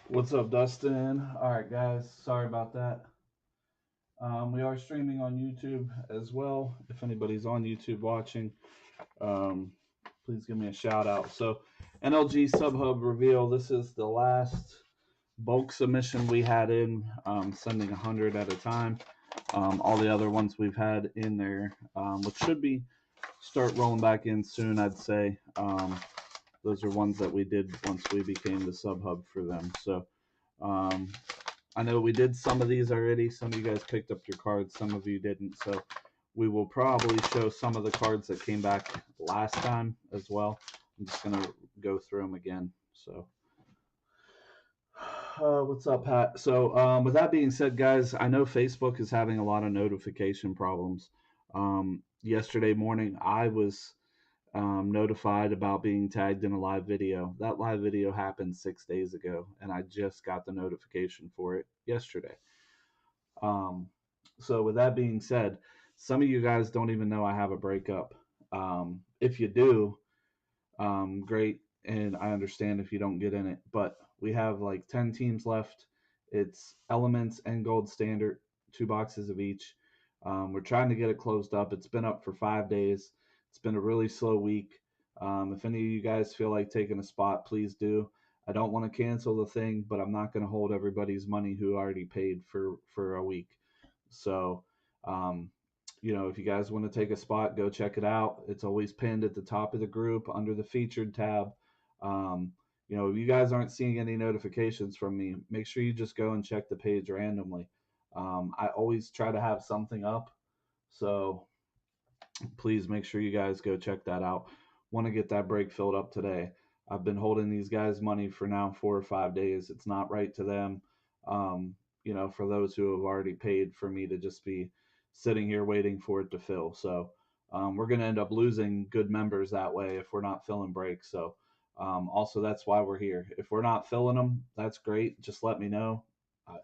What's up, Dustin? All right, guys. Sorry about that. We are streaming on YouTube as well. If anybody's on YouTube watching, um, please give me a shout out. So, NLG Subhub reveal. This is the last bulk submission we had in, sending 100 at a time. All the other ones we've had in there, which should be start rolling back in soon, I'd say. Those are ones that we did once we became the Subhub for them. So, um, I know we did some of these already. Some of you guys picked up your cards, some of you didn't. So we will probably show some of the cards that came back last time as well. I'm just going to go through them again. So, what's up, Pat? So, with that being said, guys, I know Facebook is having a lot of notification problems. Yesterday morning, I was notified about being tagged in a live video. That live video happened 6 days ago, and I just got the notification for it yesterday. Um, so, with that being said, some of you guys don't even know I have a breakup. If you do, great, and I understand if you don't get in it, but we have like 10 teams left. It's Elements and Gold Standard, 2 boxes of each. We're trying to get it closed up. It's been up for 5 days. It's been a really slow week. If any of you guys feel like taking a spot, please do. I don't want to cancel the thing, but I'm not going to hold everybody's money who already paid for a week. So, um, if you guys want to take a spot, go check it out. It's always pinned at the top of the group under the featured tab. Um, if you guys aren't seeing any notifications from me, make sure you just go and check the page randomly. I always try to have something up, so please make sure you guys go check that out. Want to get that break filled up today. I've been holding these guys money for now 4 or 5 days. It's not right to them. For those who have already paid for me to just be sitting here waiting for it to fill. So we're going to end up losing good members that way if we're not filling breaks. So also, that's why we're here. If we're not filling them, that's great. Just let me know.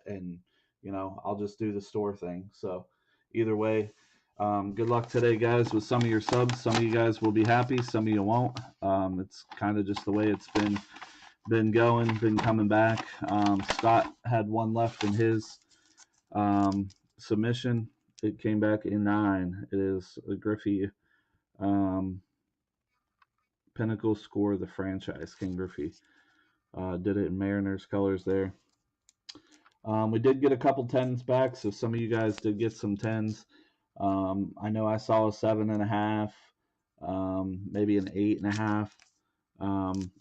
And I'll just do the store thing. So either way, good luck today, guys, with some of your subs. Some of you guys will be happy, some of you won't. It's kind of just the way it's been going, been coming back. Scott had one left in his submission. It came back in 9. It is a Griffey um, Pinnacle Score the franchise. King Griffey did it in Mariners colors there. We did get a couple tens back, so some of you guys did get some tens. I know I saw a 7.5, maybe an 8.5.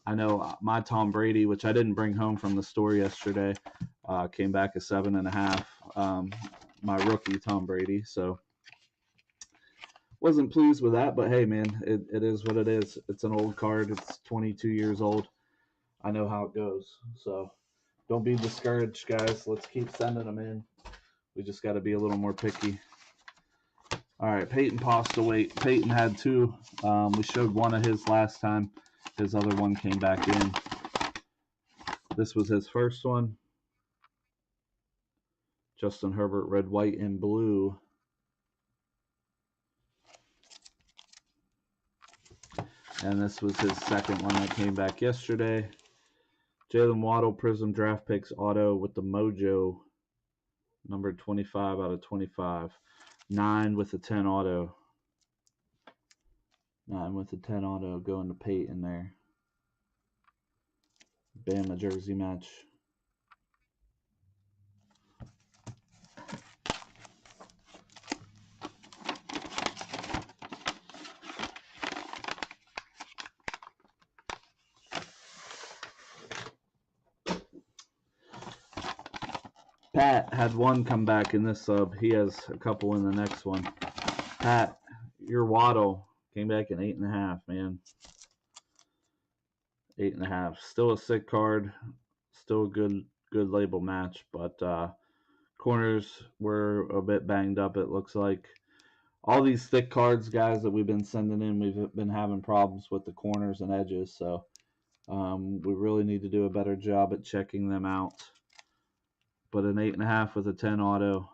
I know my Tom Brady, which I didn't bring home from the store yesterday, came back a 7.5. My rookie Tom Brady, so wasn't pleased with that. But hey, man, it is what it is. It's an old card. It's 22 years old. I know how it goes. So don't be discouraged, guys. Let's keep sending them in. We just got to be a little more picky. All right, Peyton passed away. Peyton had 2. We showed one of his last time. His other one came back in. This was his first one. Justin Herbert, red, white, and blue. And this was his second one that came back yesterday. Jalen Waddle, Prism Draft Picks Auto with the Mojo, number 25 out of 25. 9 with the 10 auto. 9 with the 10 auto going to Peyton there. Bama jersey match. Pat had one come back in this sub. He has a couple in the next one. Pat, your Waddle came back in 8.5, man. 8.5. Still a sick card. Still a good label match, but corners were a bit banged up. It looks like all these thick cards, guys, that we've been sending in, we've been having problems with the corners and edges. So we really need to do a better job at checking them out. But an 8.5 with a 10 auto.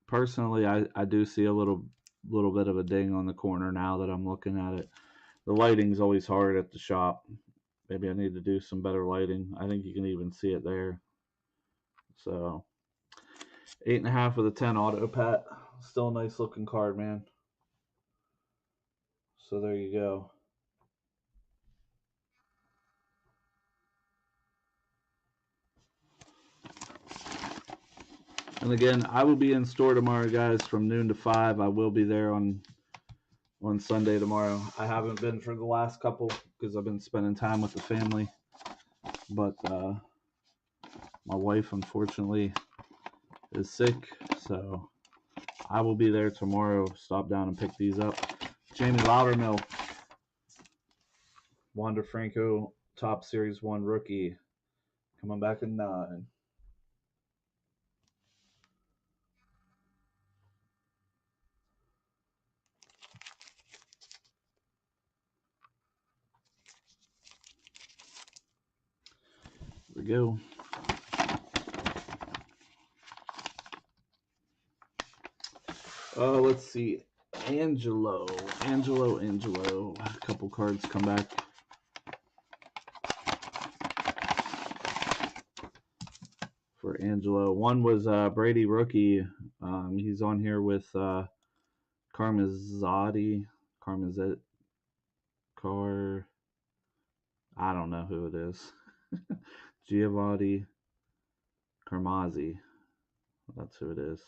Personally, I do see a little bit of a ding on the corner now that I'm looking at it. The lighting's always hard at the shop. Maybe I need to do some better lighting. I think you can even see it there. So 8.5 with a 10 auto pat. Still a nice looking card, man. So there you go. And again, I will be in store tomorrow, guys, from noon to 5. I will be there on Sunday tomorrow. I haven't been for the last couple because I've been spending time with the family. But my wife, unfortunately, is sick, so I will be there tomorrow. Stop down and pick these up. Jamie Loudermilk, Wander Franco, Top Series 1 rookie, coming back in 9. Here we go. Let's see. Angelo. A couple cards come back. For Angelo. One was Brady rookie. He's on here with Carmazzotti. I don't know who it is. Giovanni Carmazzi. That's who it is.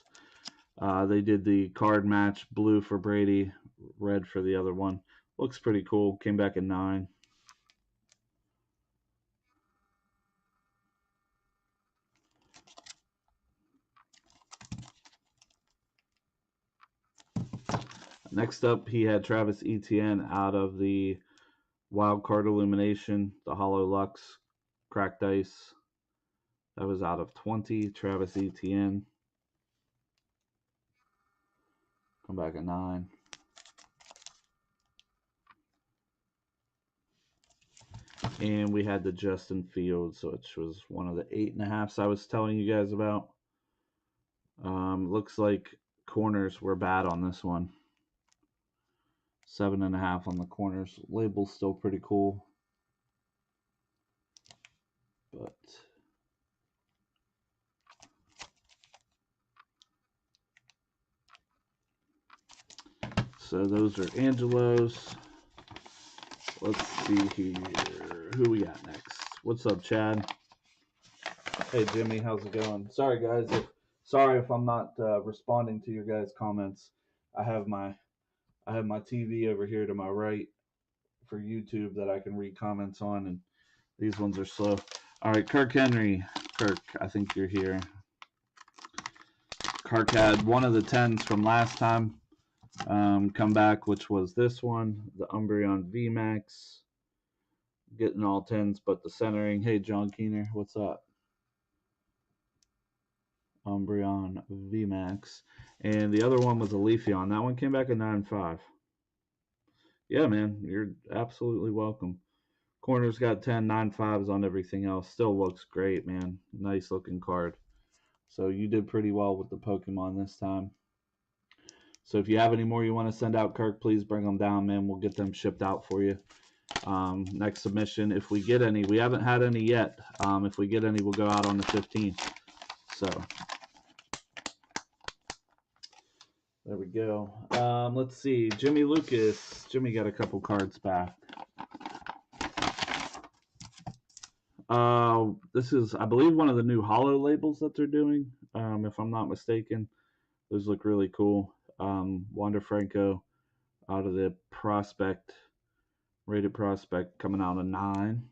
They did the card match, blue for Brady, red for the other one. Looks pretty cool. Came back in 9. Next up, he had Travis Etienne out of the Wild Card Illumination, the Hollow Lux, Cracked Ice. That was out of 20. Travis Etienne. Come back at 9. And we had the Justin Fields, which was one of the 8.5s I was telling you guys about. Looks like corners were bad on this one. 7.5 on the corners. Label's still pretty cool. But so those are Angelo's. Let's see here. Who we got next? What's up, Chad? Hey, Jimmy. How's it going? Sorry, guys. Sorry if I'm not responding to your guys' comments. I have my TV over here to my right for YouTube that I can read comments on, and these ones are slow. All right, Kirk Henry. Kirk, I think you're here. Kirk had one of the 10s from last time come back, which was this one, the Umbreon VMAX. Getting all 10s, but the centering. Hey, John Keener, what's up? Umbreon VMAX. And the other one was a Leafeon. That one came back at 9.5. Yeah, man, you're absolutely welcome. Corner's got 10, 9.5s on everything else. Still looks great, man. Nice looking card. So you did pretty well with the Pokemon this time. So if you have any more you want to send out, Kirk, please bring them down, man. We'll get them shipped out for you. Next submission, if we get any. We haven't had any yet. If we get any, we'll go out on the 15th. So there we go. Let's see. Jimmy Lucas. Jimmy got a couple cards back. This is, I believe, one of the new holo labels that they're doing. If I'm not mistaken, those look really cool. Wander Franco out of the prospect, rated prospect, coming out of 9.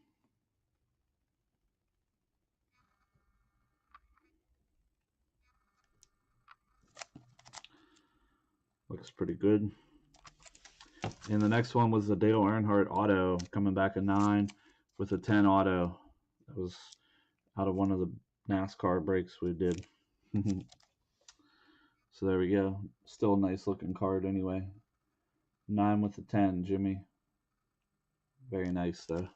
Looks pretty good. And the next one was the Dale Earnhardt auto, coming back a 9 with a 10 auto. That was out of one of the NASCAR breaks we did. So there we go. Still a nice looking card anyway. 9 with a 10, Jimmy. Very nice though.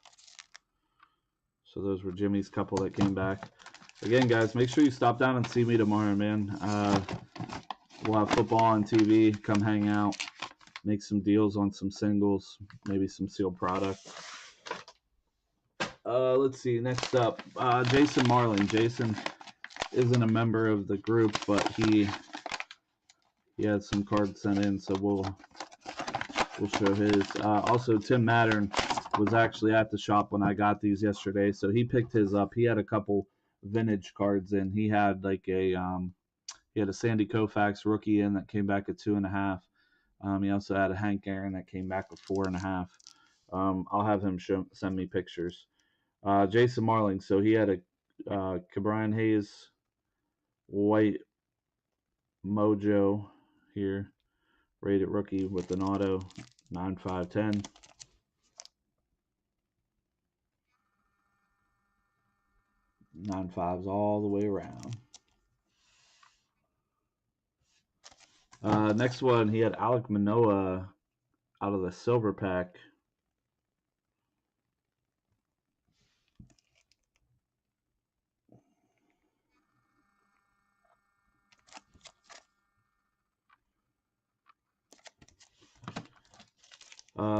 So those were Jimmy's couple that came back. Again, guys, make sure you stop down and see me tomorrow, man. We'll have football on TV. Come hang out. Make some deals on some singles. Maybe some sealed product. Let's see. Next up, Jason Marlin. Jason isn't a member of the group, but he had some cards sent in, so we'll show his. Also, Tim Mattern was actually at the shop when I got these yesterday, so he picked his up. He had a couple vintage cards in. He had like a Sandy Koufax rookie in that came back at 2.5. He also had a Hank Aaron that came back with 4.5. I'll have him send me pictures. Jason Marling, so he had a Cabrian Hayes white Mojo here, rated rookie with an auto, 9.5/10. Nine fives all the way around. Next one, he had Alek Manoah out of the silver pack.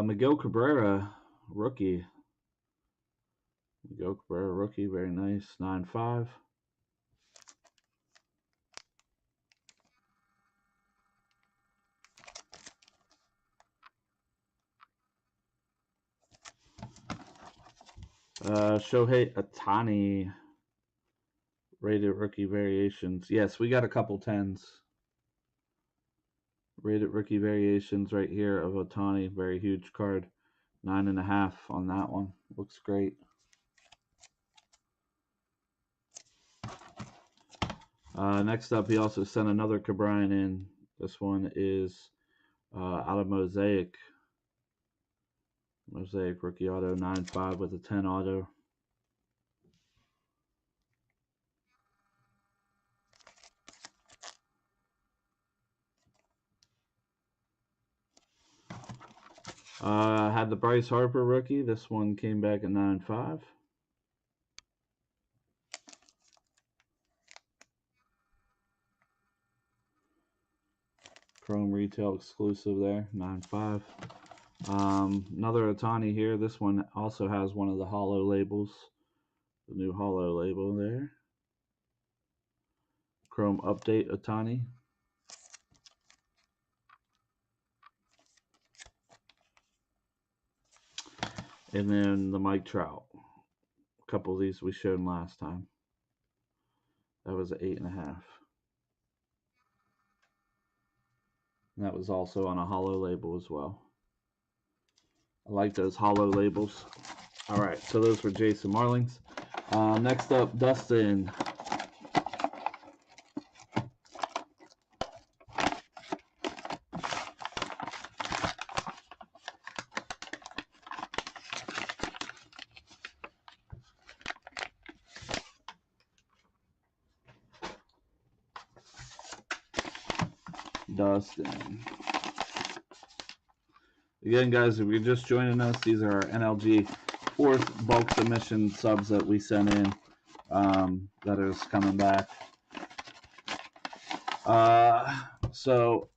Miguel Cabrera, rookie. Miguel Cabrera, rookie, very nice, 9.5. Shohei Ohtani, rated rookie variations. Yes, we got a couple 10s. Rated rookie variations right here of Ohtani, very huge card, 9.5 on that one. Looks great. Next up, he also sent another Cabrian in. This one is out of Mosaic. Mosaic rookie auto, 9.5 with a 10 auto. Had the Bryce Harper rookie. This one came back at 9.5. Chrome retail exclusive there, 9.5. Another Ohtani here. This one also has one of the hollow labels. The new hollow label there. Chrome update Ohtani. And then the Mike Trout. A couple of these we showed last time. That was an 8.5. And that was also on a hollow label as well. I like those hollow labels. All right, so those were Jason Marlings. Next up, Dustin. Again, guys, if you're just joining us, these are our NLG fourth bulk submission subs that we sent in that is coming back. So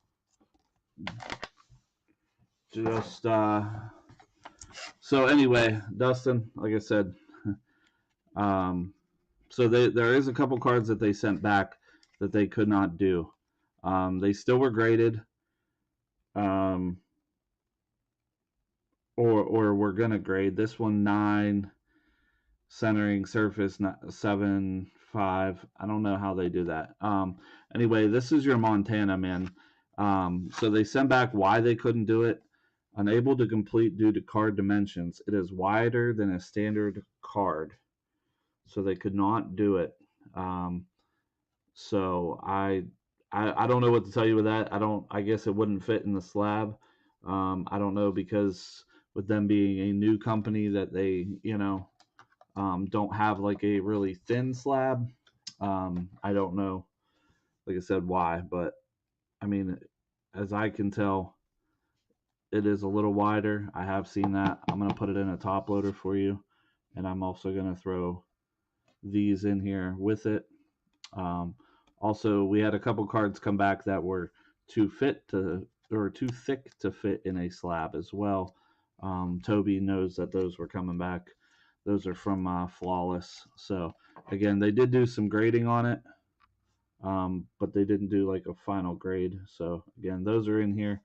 anyway, Dustin, like I said, so there is a couple cards that they sent back that they could not do. They still were graded, or we're gonna grade this one 9, centering surface 7.5. I don't know how they do that. Anyway, this is your Montana, man. So they sent back why they couldn't do it. Unable to complete due to card dimensions. It is wider than a standard card, so they could not do it. So I don't know what to tell you with that. I guess it wouldn't fit in the slab. I don't know, because with them being a new company that they don't have like a really thin slab. I don't know, like I said, why, but I mean, as I can tell, it is a little wider. I have seen that. I'm going to put it in a top loader for you, and I'm also going to throw these in here with it. Also, we had a couple cards come back that were too thick to fit in a slab as well. Toby knows that those were coming back. Those are from Flawless. So again, they did do some grading on it, but they didn't do like a final grade. So again, those are in here.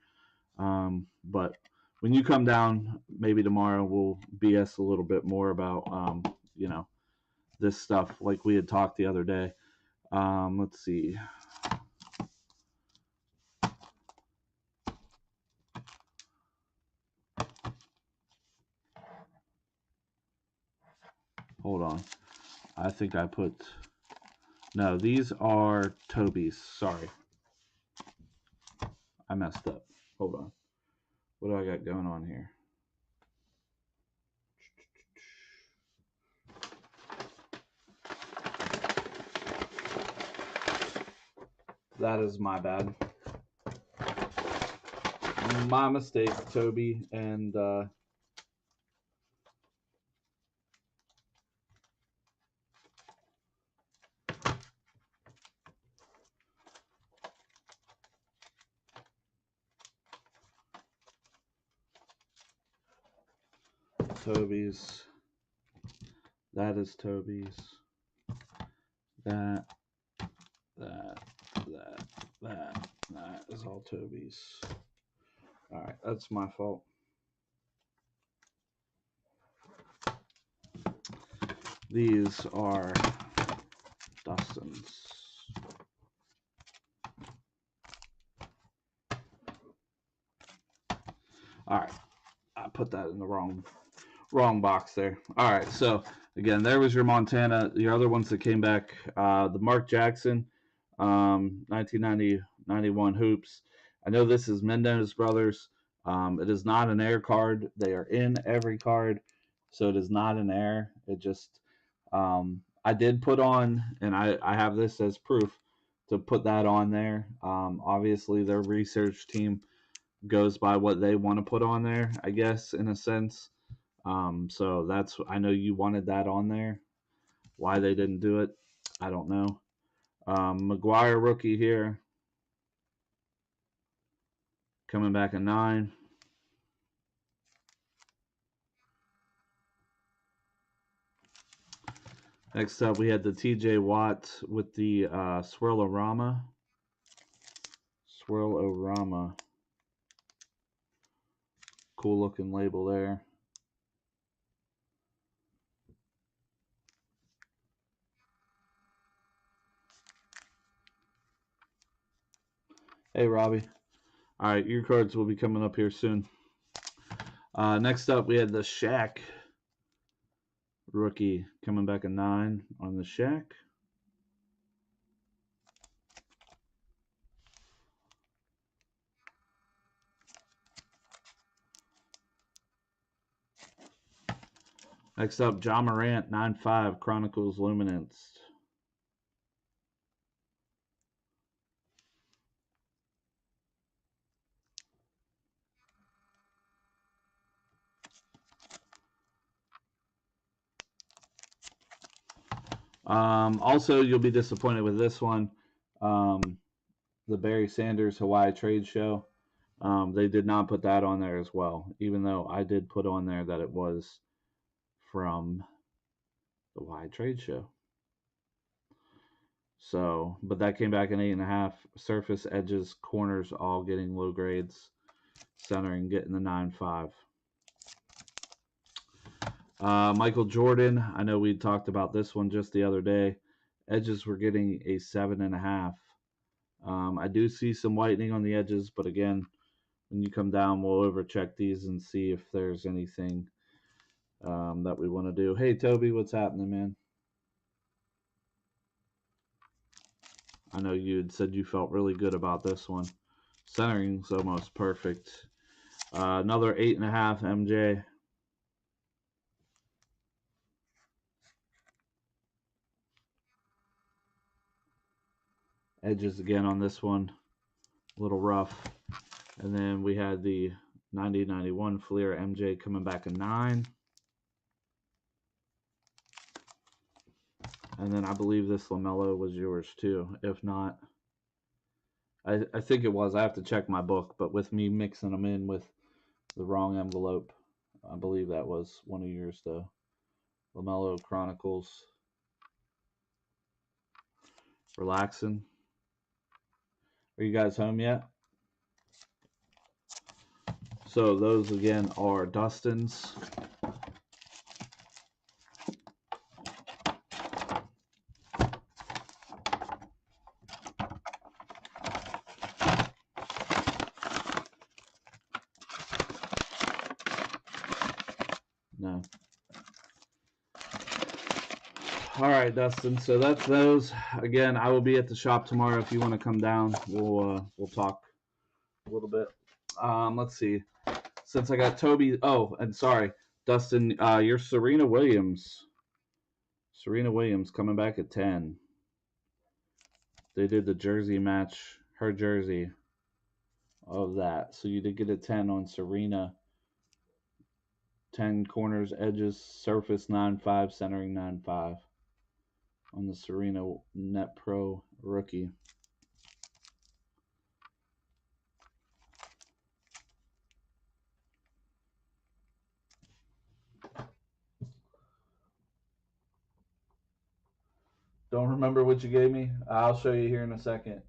But when you come down, maybe tomorrow we'll BS a little bit more about you know, this stuff like we had talked the other day. Let's see. Hold on. I think I put. No, these are Toby's. Sorry. I messed up. Hold on. What do I got going on here? That is my bad. My mistake, Toby. And Toby's. That is Toby's. That is all Toby's. All right, that's my fault. These are Dustin's. All right, I put that in the wrong box there. All right, so again, there was your Montana. The other ones that came back, the Mark Jackson, 1990-91 hoops. I know this is Mendez Brothers. It is not an air card. They are in every card, so it is not an air. It just, I did put on, and I have this as proof to put that on there. Obviously, their research team goes by what they want to put on there, I guess, in a sense. So that's, I know you wanted that on there. Why they didn't do it, I don't know. McGuire rookie here, coming back at 9. Next up, we had the TJ Watt with the Swirl-O-Rama. Swirl-O-Rama. Cool looking label there. Hey, Robbie. All right, your cards will be coming up here soon. Next up, we had the Shaq rookie coming back at 9 on the Shaq. Next up, John Morant, 9.5, Chronicles Luminance. Also, you'll be disappointed with this one. The Barry Sanders Hawaii Trade Show. They did not put that on there as well, even though I did put on there that it was from the Hawaii Trade Show. So, but that came back in 8.5. Surface, edges, corners, all getting low grades. Centering getting the 9.5. Michael Jordan, I know we talked about this one just the other day. Edges were getting a 7.5. I do see some whitening on the edges, but again, when you come down, we'll overcheck these and see if there's anything that we want to do. Hey, Toby, what's happening, man? I know you had said you felt really good about this one. Centering's almost perfect. Another 8.5 MJ. Edges again on this one, a little rough. And then we had the 90-91 Fleer MJ coming back a 9. And then I believe this LaMelo was yours too. If not, I think it was. I have to check my book, but with me mixing them in with the wrong envelope, I believe that was one of yours though. LaMelo Chronicles. Relaxing. Are you guys home yet? So those again are Dustin's. No. All right, Dustin. So that's those. Again, I will be at the shop tomorrow. If you want to come down, we'll talk a little bit. Let's see. Since I got Toby. Oh, and sorry, Dustin. Your Serena Williams. Serena Williams coming back at 10. They did the jersey match. Her jersey of that. So you did get a 10 on Serena. 10 corners, edges, surface 9.5, centering 9.5 on the Serena Net Pro rookie. Don't remember what you gave me. I'll show you here in a second.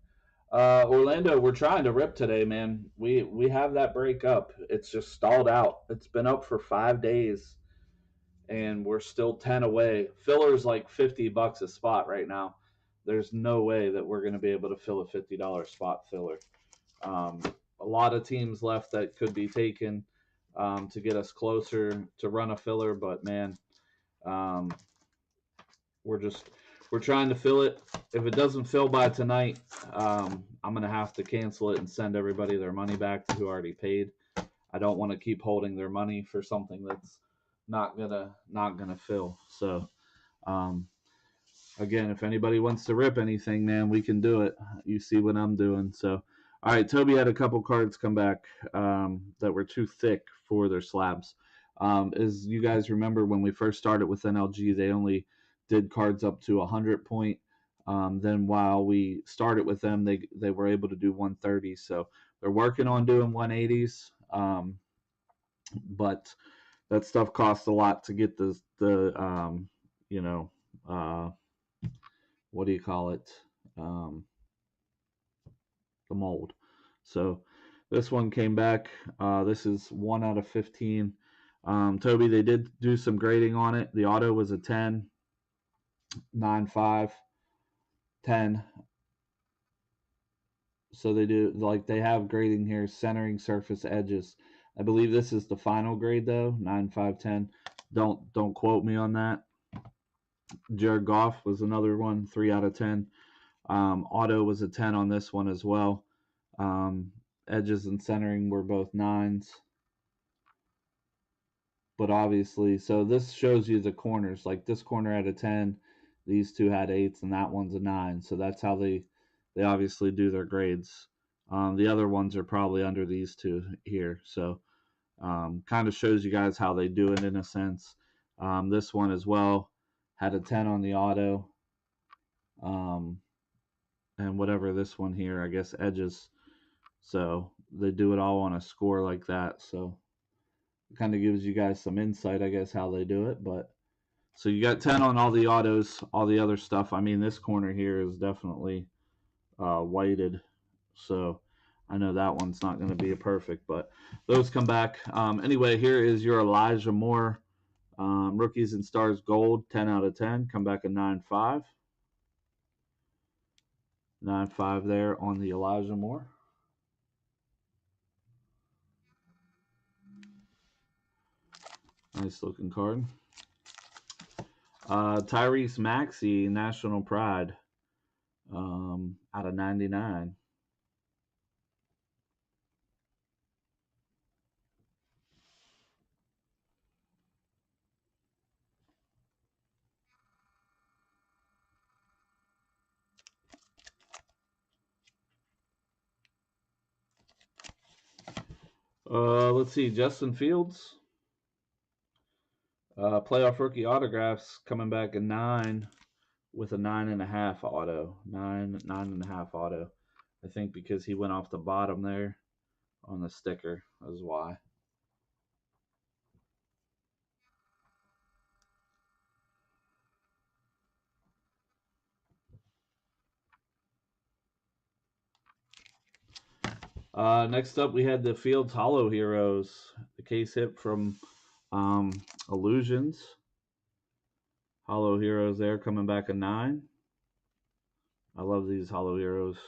Orlando, we're trying to rip today, man. We have that break up. It's just stalled out. It's been up for 5 days, and we're still 10 away. Filler's like $50 a spot right now. There's no way that we're going to be able to fill a $50 spot filler. A lot of teams left that could be taken to get us closer to run a filler, but man, um, we're trying to fill it. If it doesn't fill by tonight, I'm gonna have to cancel it and send everybody their money back who already paid. I don't want to keep holding their money for something that's not gonna fill. So um, again, if anybody wants to rip anything, man, we can do it. You see what I'm doing. So all right, Toby had a couple cards come back that were too thick for their slabs. As you guys remember, when we first started with NLG, they only did cards up to 100 point. Then while we started with them, they were able to do 130. So they're working on doing 180s, but that stuff costs a lot to get the you know what do you call it, the mold. So this one came back. This is 1 out of 15. Toby, they did do some grading on it. The auto was a 10, 9.5, 10. So they have grading here, centering, surface, edges. I believe this is the final grade though, 9, 5, 10. Don't quote me on that. Jared Goff was another one, 3 out of 10. Auto was a 10 on this one as well. Edges and centering were both 9s. But obviously, so this shows you the corners. Like this corner had a 10, these two had 8s, and that one's a 9. So that's how they obviously do their grades. The other ones are probably under these two here. So kind of shows you guys how they do it in a sense. This one as well had a 10 on the auto. And whatever this one here, I guess edges. So they do it all on a score like that. So it kind of gives you guys some insight, I guess, how they do it. But so you got 10 on all the autos, all the other stuff. I mean, this corner here is definitely whited. So I know that one's not going to be a perfect, but those come back. Anyway, here is your Elijah Moore Rookies and Stars Gold, 10 out of 10. Come back a 9.5. 9.5 there on the Elijah Moore. Nice looking card. Tyrese Maxey, National Pride, out of 99. Let's see, Justin Fields, playoff rookie autographs coming back a 9 with a 9.5 auto. 9.5 auto. I think because he went off the bottom there on the sticker is why. Next up, we had the Fields Hollow Heroes. The case hit from um, Illusions. Hollow Heroes there coming back a 9. I love these Hollow Heroes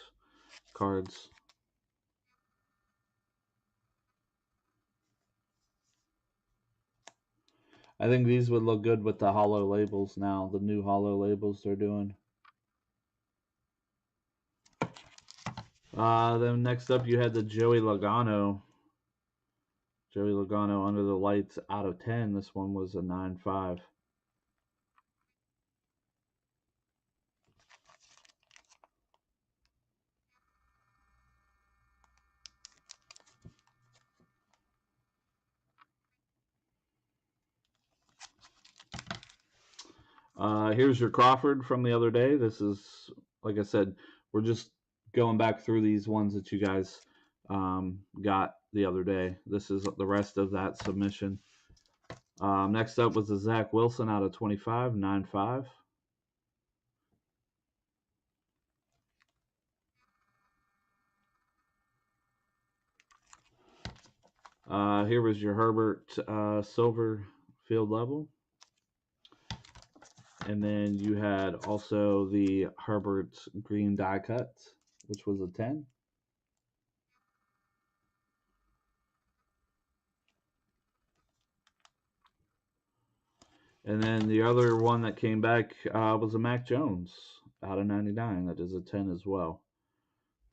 cards. I think these would look good with the hollow labels now, the new hollow labels they're doing. Then next up, you had the Joey Logano. Joey Logano under the lights out of 10. This one was a 9.5. Here's your Crawford from the other day. This is, like I said, we're just going back through these ones that you guys got the other day. This is the rest of that submission. Next up was the Zach Wilson out of 25, 9.5. Here was your Herbert silver field level. And then you had also the Herbert green die cut, which was a 10. And then the other one that came back was a Mac Jones out of 99. That is a 10 as well.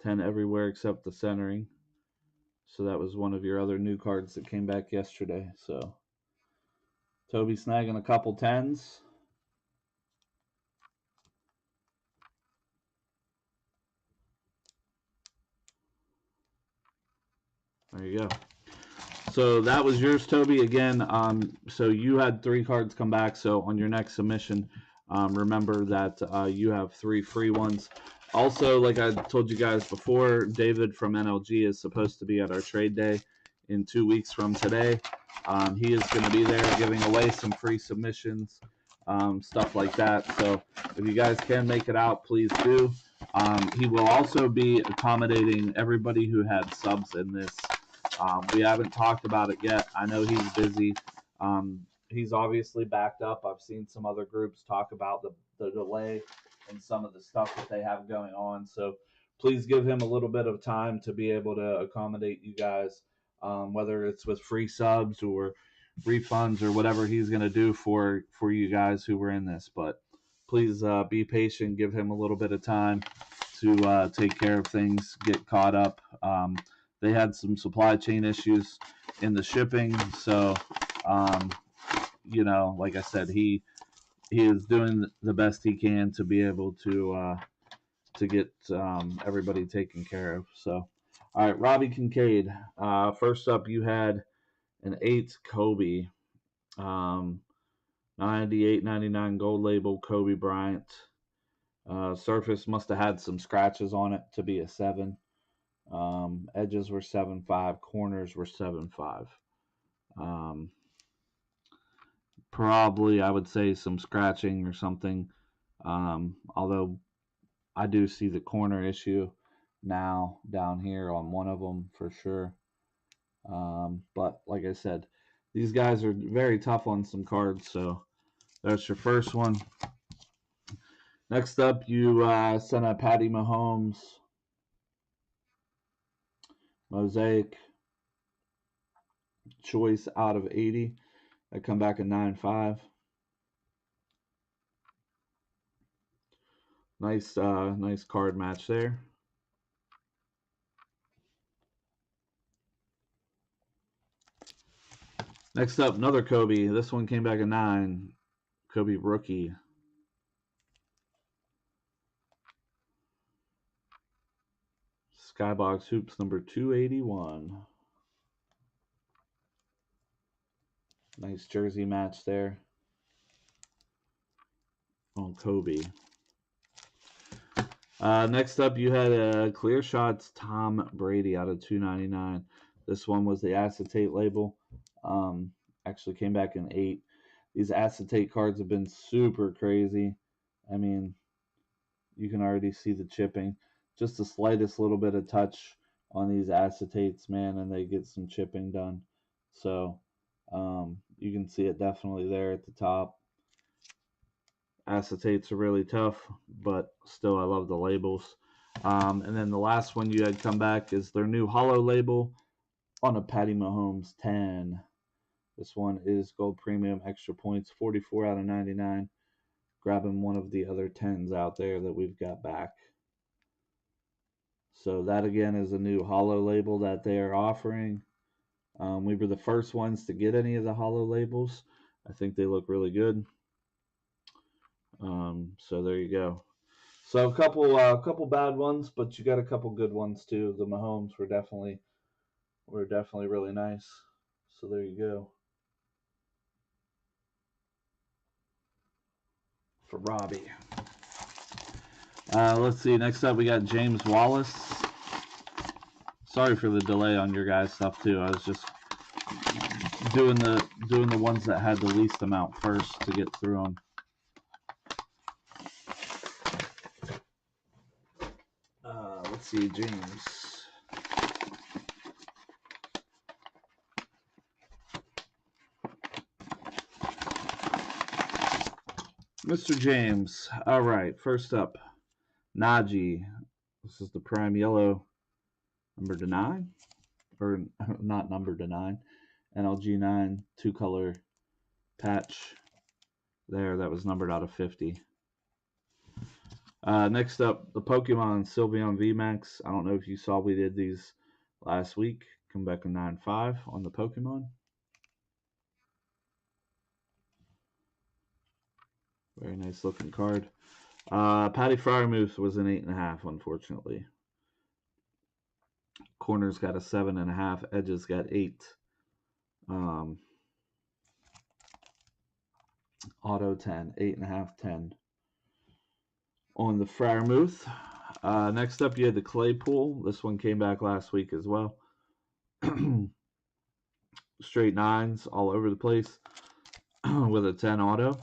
10 everywhere except the centering. So that was one of your other new cards that came back yesterday. So Toby snagging a couple 10s. There you go. So that was yours, Toby. Again, so you had 3 cards come back. So on your next submission, remember that you have 3 free ones. Also, like I told you guys before, David from NLG is supposed to be at our trade day in 2 weeks from today. He is going to be there giving away some free submissions, stuff like that. So if you guys can make it out, please do. He will also be accommodating everybody who had subs in this. We haven't talked about it yet. I know he's busy. He's obviously backed up. I've seen some other groups talk about the delay and some of the stuff that they have going on. So please give him a little bit of time to be able to accommodate you guys, whether it's with free subs or refunds or whatever he's going to do for you guys who were in this. But please be patient. Give him a little bit of time to take care of things, get caught up. They had some supply chain issues in the shipping, so like I said, he is doing the best he can to be able to get everybody taken care of. So, all right, Robbie Kincaid. First up, you had an 8 Kobe, 98.99 gold label Kobe Bryant. Surface must have had some scratches on it to be a 7. Edges were 7.5, corners were 7.5. Probably, I would say some scratching or something. Although I do see the corner issue now down here on one of them for sure. But like I said, these guys are very tough on some cards. So that's your first one. Next up, you sent a Patty Mahomes Mosaic choice out of 80. I come back at 9.5. Nice card match there. Next up, another Kobe. This one came back at 9. Kobe rookie. Skybox Hoops number 281. Nice jersey match there on Kobe. Next up, you had a Clear Shots Tom Brady out of 299. This one was the acetate label. Actually came back in 8. These acetate cards have been super crazy. I mean, you can already see the chipping. Just the slightest little bit of touch on these acetates, man, and they get some chipping done. So you can see it definitely there at the top. Acetates are really tough, but still, I love the labels. And then the last one you had come back is their new hollow label on a Patty Mahomes 10. This one is Gold Premium Extra Points, 44 out of 99. Grabbing one of the other 10s out there that we've got back. So that again is a new hollow label that they are offering. We were the first ones to get any of the hollow labels. I think they look really good. So there you go. So a couple bad ones, but you got a couple good ones too. The Mahomes were definitely really nice. So there you go. For Robbie. Let's see. Next up, we got James Wallace. Sorry for the delay on your guys' stuff too. I was just doing the ones that had the least amount first to get through them. Let's see, James. Mr. James. All right, first up, Najee. This is the prime yellow, number to 9, or not number to 9, NLG 9 two-color patch there that was numbered out of 50. Next up, the Pokemon Sylveon VMAX. I don't know if you saw we did these last week. Come back in 9.5 on the Pokemon. Very nice looking card. Patty Fryermuth was an 8.5, unfortunately. Corners got a 7.5. Edges got 8. Auto 10, 8.5, 10. On the Fryermuth. Next up, you had the Claypool. This one came back last week as well. Straight 9s all over the place with a 10 auto.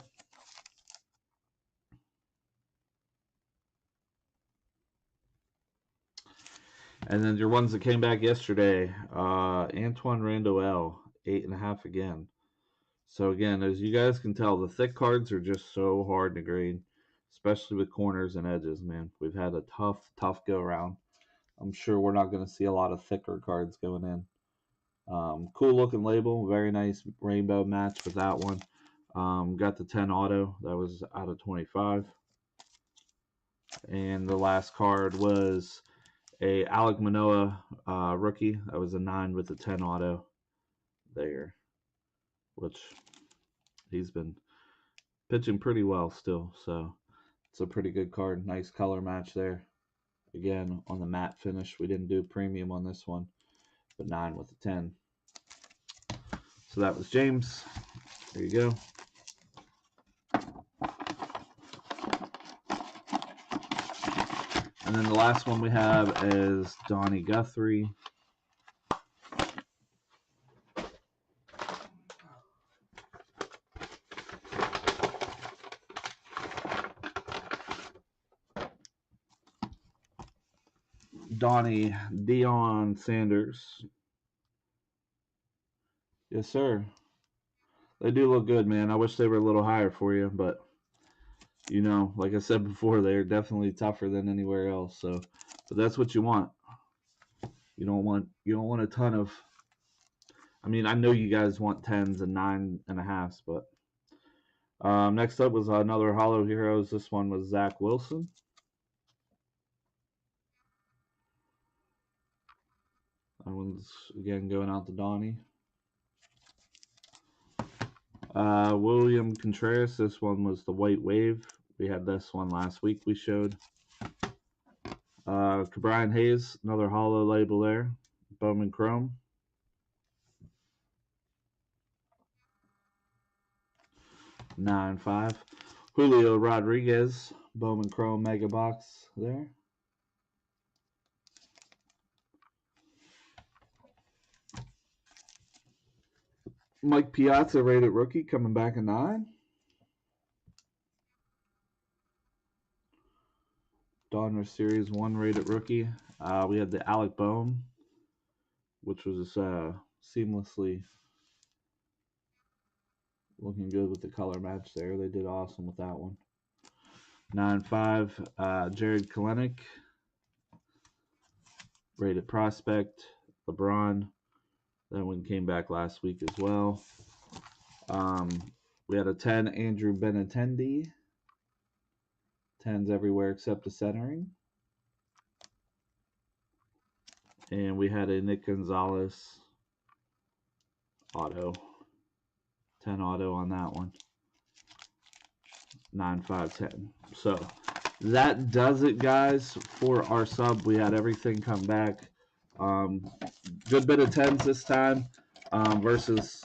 And then your ones that came back yesterday, Antoine Randall, 8.5 again. So again, as you guys can tell, the thick cards are just so hard to grade, especially with corners and edges, man. We've had a tough go around. I'm sure we're not going to see a lot of thicker cards going in. Cool looking label, very nice rainbow match with that one. Got the 10 auto, that was out of 25. And the last card was a Alek Manoah rookie. That was a 9 with a 10 auto there, which he's been pitching pretty well still. So it's a pretty good card. Nice color match there. Again, on the matte finish. We didn't do premium on this one, but 9 with a 10. So that was James. There you go. And then the last one we have is Donnie Guthrie. Donnie Deion Sanders. Yes, sir. They do look good, man. I wish they were a little higher for you, but you know, like I said before, they're definitely tougher than anywhere else. So, but that's what you want. You don't want a ton of. I mean, I know you guys want 10s and 9.5s, but next up was another Hollow Heroes. This one was Zach Wilson. That one's again going out to Donnie. William Contreras. This one was the White Wave. We had this one last week. We showed. Brian Hayes, another hollow label there. Bowman Chrome. 9.5. Julio Rodriguez, Bowman Chrome Mega Box there. Mike Piazza, rated rookie, coming back a 9. Donruss Series 1 rated rookie. We had the Alec Bohm which was seamlessly looking good with the color match there. They did awesome with that one. 9-5, Jared Kalenic, rated prospect. LeBron, that one came back last week as well. Um, we had a 10, Andrew Benintendi. 10s everywhere except the centering. And we had a Nick Gonzalez auto. 10 auto on that one. 9, 5, 10. So that does it, guys, for our sub. We had everything come back. Good bit of 10s this time versus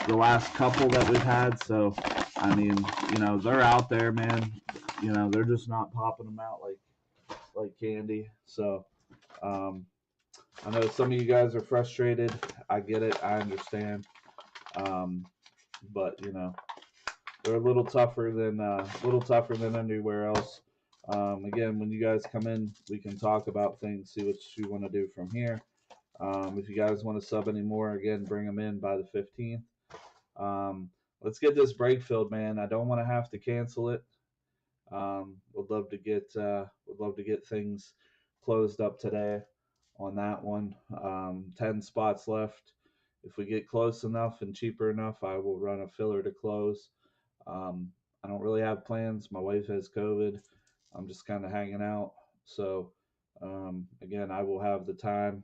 the last couple that we've had. So, I mean, they're out there, man. They're just not popping them out like candy. So, I know some of you guys are frustrated. I get it. I understand. But they're a little tougher than anywhere else. Again, when you guys come in, we can talk about things, see what you want to do from here. If you guys want to sub anymore, again, bring them in by the 15th. Let's get this break filled, man. I don't want to have to cancel it. Would love to get things closed up today on that one. 10 spots left. If we get close enough and cheaper enough, I will run a filler to close. I don't really have plans. My wife has COVID. I'm just kind of hanging out. So again, I will have the time.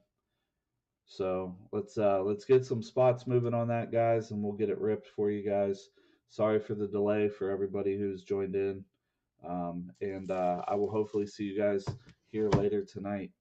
So let's get some spots moving on that, guys, and we'll get it ripped for you guys. Sorry for the delay for everybody who's joined in, and I will hopefully see you guys here later tonight.